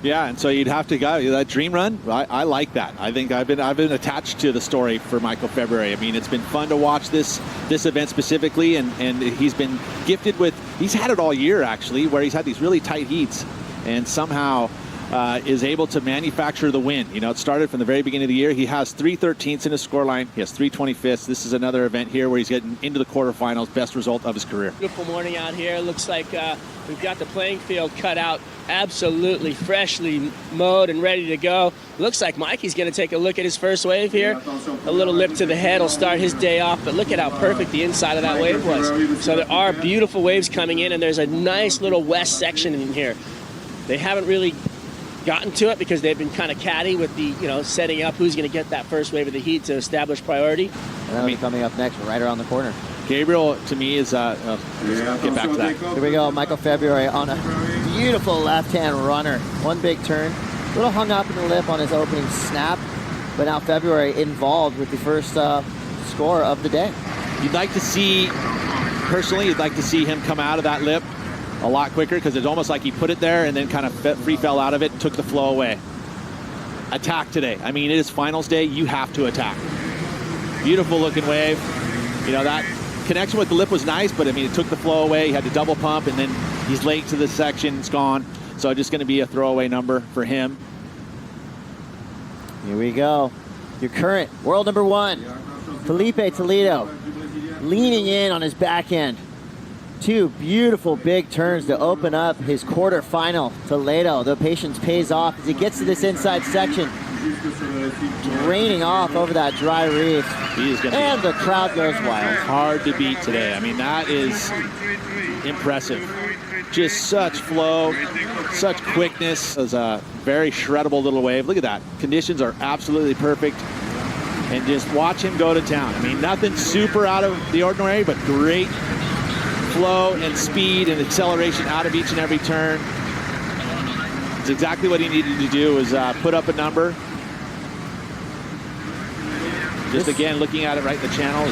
Yeah, and so you'd have to go that dream run. I like that. I think I've been attached to the story for Michael February. I mean, it's been fun to watch this event specifically, and he's been gifted with. He's had it all year actually, where he's had these really tight heats, and somehow is able to manufacture the win. You know, it started from the very beginning of the year. He has 3/13ths in his scoreline. He has 3/25ths. This is another event here where he's getting into the quarterfinals. Best result of his career. Beautiful morning out here. Looks like we've got the playing field cut out, absolutely freshly mowed and ready to go. Looks like Mikey's going to take a look at his first wave here. A little lip to the head will start his day off, but look at how perfect the inside of that wave was. So there are beautiful waves coming in, and there's a nice little west section in here. They haven't really gotten to it because they've been kind of catty with the, setting up who's going to get that first wave of the heat to establish priority. And that'll be coming up next, right around the corner. Gabriel, to me, is get back to that. Here we go, Michael February on a beautiful left-hand runner. One big turn, a little hung up in the lip on his opening snap, but now February involved with the first score of the day. You'd like to see him come out of that lip a lot quicker, because it's almost like he put it there and then kind of free fell out of it, took the flow away. Attack today. I mean, it is finals day. You have to attack. Beautiful looking wave. That connection with the lip was nice, but I mean, it took the flow away. He had to double pump, and then he's late to this section. It's gone. So just going to be a throwaway number for him. Here we go. Your current world number one, Filipe Toledo, leaning in on his backhand. Two beautiful big turns to open up his quarterfinal. Toledo, the patience pays off as he gets to this inside section. Draining off over that dry reef. And the crowd goes wild. Hard to beat today. I mean, that is impressive. Just such flow, such quickness. It was a very shreddable little wave. Look at that. Conditions are absolutely perfect. And just watch him go to town. I mean, nothing super out of the ordinary, but great flow and speed and acceleration out of each and every turn. It's exactly what he needed to do, is put up a number. Just again, looking at it right in the channel.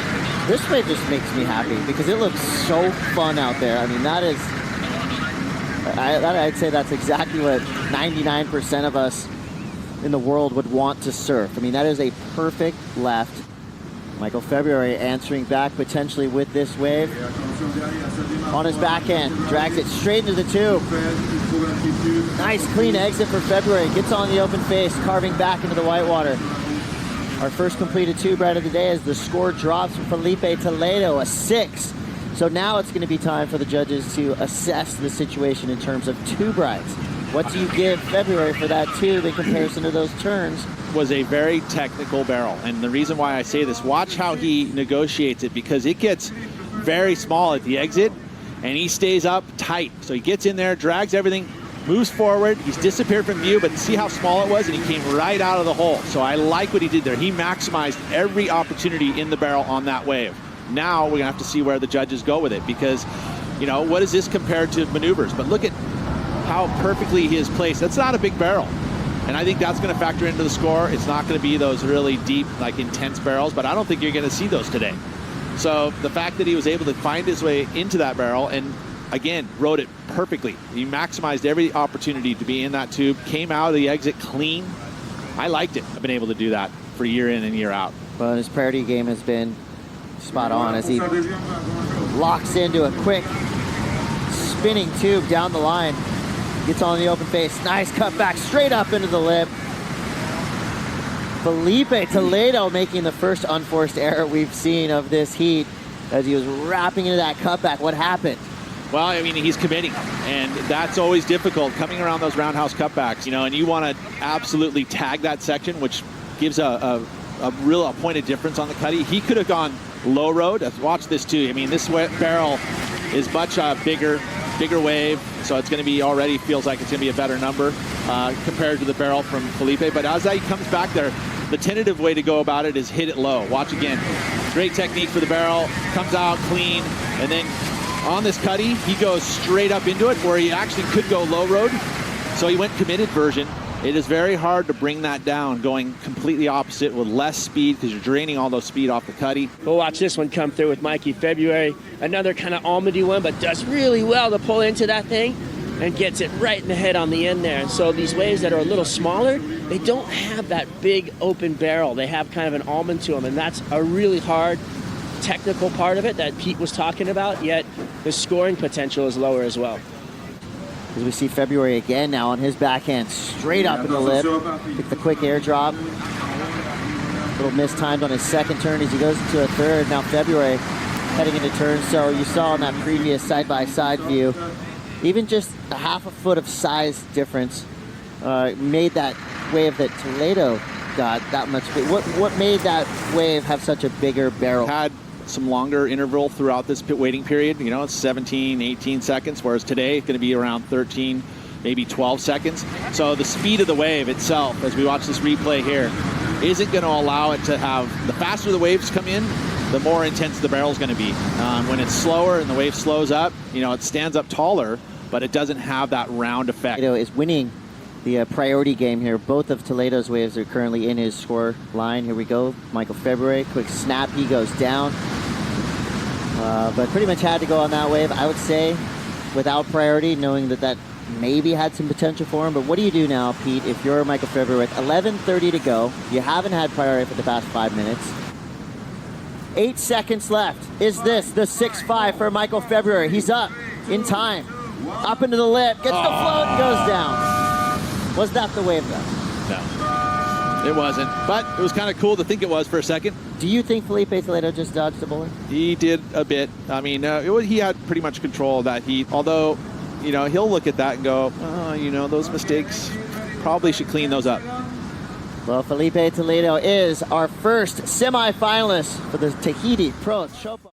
This wave just makes me happy because it looks so fun out there. I mean, that is, I'd say that's exactly what 99% of us in the world would want to surf. I mean, that is a perfect left. Michael February answering back potentially with this wave. On his backhand, drags it straight into the tube. Nice clean exit for February. Gets on the open face, carving back into the whitewater. Our first completed tube ride of the day as the score drops from Filipe Toledo, a 6. So now it's going to be time for the judges to assess the situation in terms of tube rides. What do you give February for that tube in comparison to those turns? Was a very technical barrel, and the reason why I say this, watch how he negotiates it, because it gets very small at the exit and he stays up tight. So he gets in there, drags everything, moves forward. He's disappeared from view, but see how small it was, and he came right out of the hole. So I like what he did there. He maximized every opportunity in the barrel on that wave. Now we're gonna have to see where the judges go with it, because what is this compared to maneuvers? But look at how perfectly he is placed. That's not a big barrel. And I think that's going to factor into the score. It's not going to be those really deep, intense barrels, but I don't think you're going to see those today. So the fact that he was able to find his way into that barrel and, again, rode it perfectly. He maximized every opportunity to be in that tube, came out of the exit clean. I liked it. I've been able to do that for year in and year out. Well, his priority game has been spot on as he locks into a quick spinning tube down the line. Gets on the open face. Nice cut back straight up into the lip. Filipe Toledo making the first unforced error we've seen of this heat as he was wrapping into that cutback. What happened? Well, I mean, he's committing, and that's always difficult, coming around those roundhouse cutbacks, and you want to absolutely tag that section, which gives a real point of difference on the cutty. He could have gone low road. Watch this too. I mean, this barrel is much bigger wave, so it's going to be already feels like it's going to be a better number compared to the barrel from Filipe. But as he comes back there, the tentative way to go about it is hit it low. Watch again. Great technique for the barrel. Comes out clean, and then on this cutty, he goes straight up into it where he actually could go low road. So he went committed version. It is very hard to bring that down, going completely opposite with less speed, because you're draining all those speed off the cutty. We'll watch this one come through with Mikey February. Another kind of almondy one, but does really well to pull into that thing. and gets it right in the head on the end there. And so these waves that are a little smaller, they don't have that big open barrel. They have kind of an almond to them, and that's a really hard technical part of it that Pete was talking about, yet the scoring potential is lower as well. As we see February again now on his backhand, straight up in the lip. Pick the quick airdrop. A little mistimed on his second turn as he goes into a third. Now February heading into turn. So you saw in that previous side-by-side view, even just a half a foot of size difference made that wave that Toledo got that much big. What made that wave have such a bigger barrel? Had some longer interval throughout this waiting period. You know, it's 17, 18 seconds, whereas today it's going to be around 13, maybe 12 seconds. So the speed of the wave itself, as we watch this replay here, isn't going to allow it to have, the faster the waves come in, the more intense the barrel is going to be. When it's slower and the wave slows up, you know, it stands up taller, but it doesn't have that round effect. Toledo is winning the priority game here. Both of Toledo's waves are currently in his score line. Here we go. Michael February, quick snap, he goes down. But pretty much had to go on that wave, I would say, without priority, knowing that that maybe had some potential for him. But what do you do now, Pete, if you're Michael February with 11:30 to go? You haven't had priority for the past 5 minutes. 8 seconds left. Is this the 6-5 for Michael February? He's up in time. Up into the lip, gets the float, and goes down. Was that the wave, though? No, it wasn't. But it was kind of cool to think it was for a second. Do you think Filipe Toledo just dodged the bullet? He did a bit. I mean, he had pretty much control of that heat. Although, you know, he'll look at that and go, oh, you know, those mistakes, probably should clean those up. Well, Filipe Toledo is our first semifinalist for the Tahiti Pro Teahupo'o.